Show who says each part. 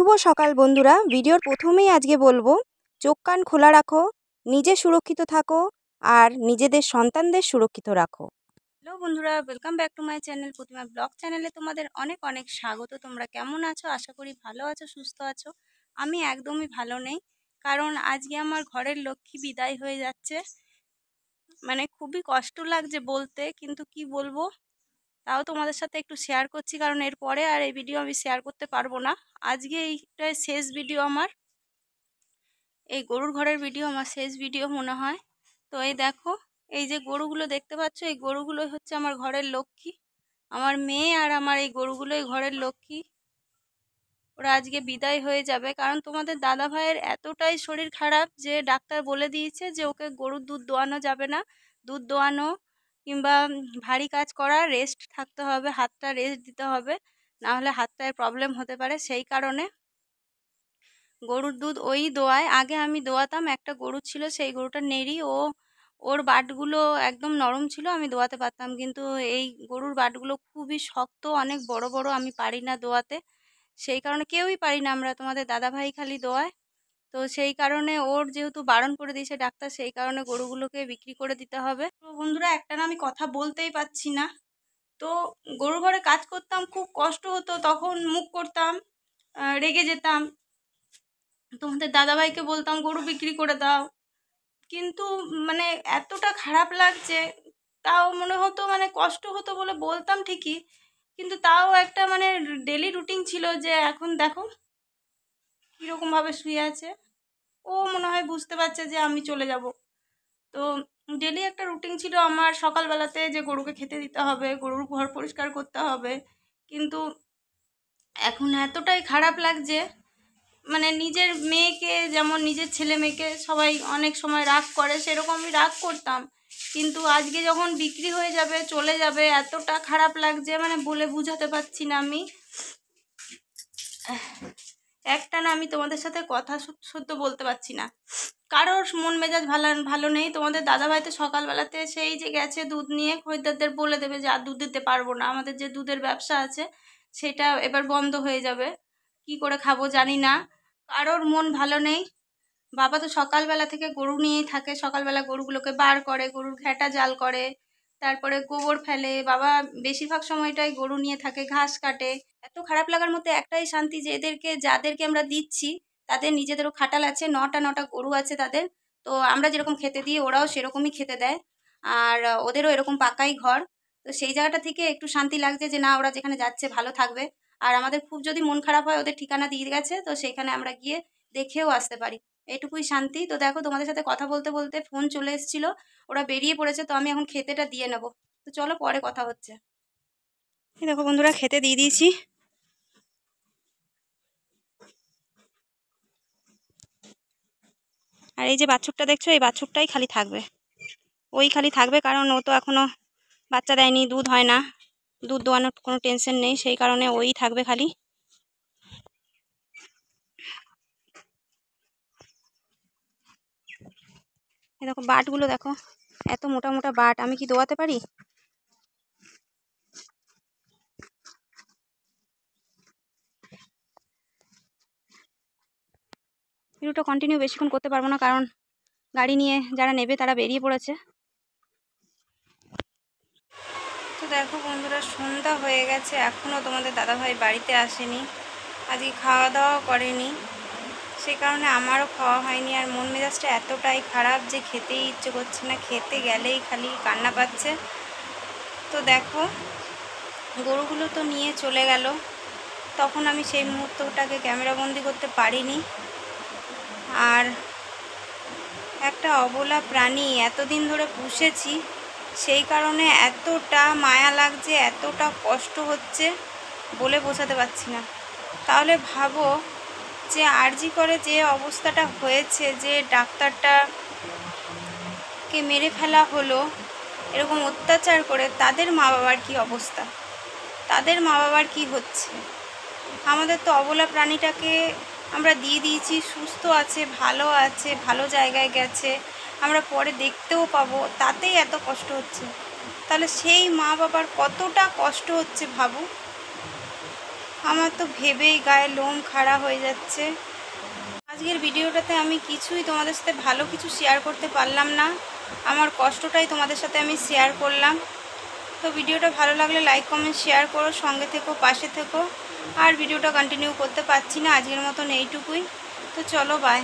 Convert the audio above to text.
Speaker 1: শুভ সকাল বন্ধুরা। ভিডিওর প্রথমেই আজকে বলবো, চোখ কান খোলা রাখো, নিজে সুরক্ষিত থাকো আর নিজেদের সন্তানদের সুরক্ষিত রাখো। হ্যালো বন্ধুরা, welcome back to my channel Pratima blog চ্যানেলে তোমাদের অনেক অনেক স্বাগত। তোমরা কেমন আছো? আশা করি ভালো আছো, সুস্থ আছো। আমি একদমই ভালো নেই, কারণ আজকে আমার ঘরের লক্ষ্মী বিদায় হয়ে যাচ্ছে। মানে খুবই কষ্ট লাগছে বলতে, কিন্তু কি বলবো, তাও তোমাদের সাথে একটু শেয়ার করছি, কারণ এরপরে আর এই ভিডিও আমি শেয়ার করতে পারবো না। আজকে এইটাই শেষ ভিডিও আমার, এই গরুর ঘরের ভিডিও আমার শেষ ভিডিও মনে হয়। তো এই দেখো, এই যে গরুগুলো দেখতে পাচ্ছ, এই গরুগুলোই হচ্ছে আমার ঘরের লক্ষ্মী। আমার মেয়ে আর আমার এই গরুগুলোই ঘরের লক্ষ্মী। ওরা আজকে বিদায় হয়ে যাবে, কারণ তোমাদের দাদা ভাইয়ের এতটাই শরীর খারাপ যে ডাক্তার বলে দিয়েছে যে ওকে গরুর দুধ দোয়ানো যাবে না। দুধ দোয়ানো কিংবা ভারী কাজ করা, রেস্ট থাকতে হবে, হাতটা রেস্ট দিতে হবে, না হলে হাতটায় প্রবলেম হতে পারে। সেই কারণে গরুর দুধ ওই দোয়ায়। আগে আমি দোয়াতাম, একটা গরু ছিল, সেই গরুটা নেড়ি, ওর বাটগুলো একদম নরম ছিল, আমি দোয়াতে পারতাম। কিন্তু এই গরুর বাটগুলো খুবই শক্ত, অনেক বড় বড়, আমি পারি না দোয়াতে। সেই কারণে কেউই পারি না আমরা, তোমাদের দাদা ভাই খালি দোয়ায়। তো সেই কারণে ওর যেহেতু বারণ করে দিয়েছে ডাক্তার, সেই কারণে গরুগুলোকে বিক্রি করে দিতে হবে। তো বন্ধুরা, একটা না আমি কথা বলতেই পারছি না। তো গরুর ঘরে কাজ করতাম, খুব কষ্ট হতো, তখন মুখ করতাম, রেগে যেতাম, তোমাদের দাদাভাইকে বলতাম গরু বিক্রি করে দাও। কিন্তু মানে এতটা খারাপ লাগছে, তাও মনে হতো, মানে কষ্ট হতো বলে বলতাম ঠিকই, কিন্তু তাও একটা মানে ডেলি রুটিন ছিল যে এখন দেখো কীরকমভাবে শুয়ে আছে। ও মনে হয় বুঝতে পারছে যে আমি চলে যাব। তো ডেলি একটা রুটিন ছিল আমার, সকালবেলাতে যে গরুকে খেতে দিতে হবে, গরুর ঘর পরিষ্কার করতে হবে। কিন্তু এখন এতটাই খারাপ লাগছে, মানে নিজের মেয়েকে যেমন নিজের ছেলে মেয়েকে সবাই অনেক সময় রাগ করে, সেরকম আমি রাগ করতাম। কিন্তু আজকে যখন বিক্রি হয়ে যাবে, চলে যাবে, এতটা খারাপ লাগছে, মানে বলে বোঝাতে পারছি না আমি। একটা না আমি তোমাদের সাথে কথা সত্য বলতে পারছি না, কারোর মন মেজাজ ভালো নেই। তোমাদের দাদাভাই তো সকালবেলাতে সেই যে গেছে দুধ নিয়ে, খরিদ্দারদের বলে দেবে যে আর দুধ দিতে পারবো না, আমাদের যে দুধের ব্যবসা আছে সেটা এবার বন্ধ হয়ে যাবে, কি করে খাবো জানি না। কারোর মন ভালো নেই। বাবা তো সকালবেলা থেকে গরু নিয়েই থাকে, সকালবেলা গরুগুলোকে বার করে, গরুর ঘ্যাটা জাল করে, তারপরে গোবর ফেলে। বাবা বেশিরভাগ সময়টাই গরু নিয়ে থাকে, ঘাস কাটে। এত খারাপ লাগার মধ্যে একটাই শান্তি যে যাদেরকে আমরা দিচ্ছি তাদের নিজেদেরও খাটাল আছে, নটা গরু আছে তাদের। তো আমরা যেরকম খেতে দিই ওরাও সেরকমই খেতে দেয়, আর ওদেরও এরকম পাকাই ঘর। তো সেই জায়গাটা থেকে একটু শান্তি লাগছে যে না, ওরা যেখানে যাচ্ছে ভালো থাকবে। আর আমাদের খুব যদি মন খারাপ হয়, ওদের ঠিকানা দিয়ে গেছে, তো সেখানে আমরা গিয়ে দেখেও আসতে পারি, এটুকুই শান্তি। তো দেখো, তোমাদের সাথে কথা বলতে বলতে ফোন চলে এসেছিলো, ওরা বেরিয়ে পড়েছে, তো আমি এখন খেতেটা দিয়ে নেবো। তো চলো, পরে কথা হচ্ছে। এই দেখো বন্ধুরা, খেতে দিয়ে দিয়েছি। আর এই যে বাছুরটা দেখছো, এই বাছুরটাই খালি থাকবে, ওই খালি থাকবে, কারণ ও তো এখনো বাচ্চা দেয়নি, দুধ হয় না, দুধ দোয়ানোর কোনো টেনশন নেই, সেই কারণে ওই থাকবে খালি। এই দেখো বাটগুলো দেখো, এত মোটা মোটা বাট, আমি কি দোয়াতে পারি? ভিডিওটা কন্টিনিউ বেশিক্ষণ করতে পারবো না, কারণ গাড়ি নিয়ে যারা নেবে তারা বেরিয়ে পড়েছে। তো দেখো বন্ধুরা, সন্ধ্যা হয়ে গেছে, এখনও তোমাদের দাদাভাই বাড়িতে আসেনি, আজকে খাওয়া দাওয়া করেনি, সেই কারণে আমারও খাওয়া হয়নি। আর মন মেজাজটা এতটাই খারাপ যে খেতেই ইচ্ছে করছে না, খেতে গেলেই খালি কান্না পাচ্ছে। তো দেখো, গরুগুলো তো নিয়ে চলে গেল, তখন আমি সেই মুহূর্তটাকে ক্যামেরাবন্দি করতে পারিনি। আর একটা অবলা প্রাণী এতদিন ধরে পুষেছি, সেই কারণে এতটা মায়া লাগছে, এতটা কষ্ট হচ্ছে, বলে বোঝাতে পারছি না। তাহলে ভাবো যে আরজি করে যে অবস্থাটা হয়েছে, যে ডাক্তারটাকে মেরে ফেলা হলো এরকম অত্যাচার করে, তাদের মা বাবার কী অবস্থা, তাদের মা বাবার কী হচ্ছে। আমাদের তো অবলা প্রাণীটাকে আমরা দিয়ে দিয়েছি, সুস্থ আছে, ভালো জায়গায় গেছে, আমরা পরে দেখতেও পাবো, তাতেই এত কষ্ট হচ্ছে। তাহলে সেই মা বাবার কতটা কষ্ট হচ্ছে ভাবো। আমার তো ভেবেই গায়ে লোম খাড়া হয়ে যাচ্ছে। আজকের ভিডিওটাতে আমি কিছুই তোমাদের সাথে ভালো কিছু শেয়ার করতে পারলাম না, আমার কষ্টটাই তোমাদের সাথে আমি শেয়ার করলাম। তো ভিডিওটা ভালো লাগলে লাইক কমেন্ট শেয়ার করো, সঙ্গে থেকো, পাশে থেকো। আর ভিডিওটা কন্টিনিউ করতে পারছি না, আজকের মতন এইটুকুই। তো চলো, বাই।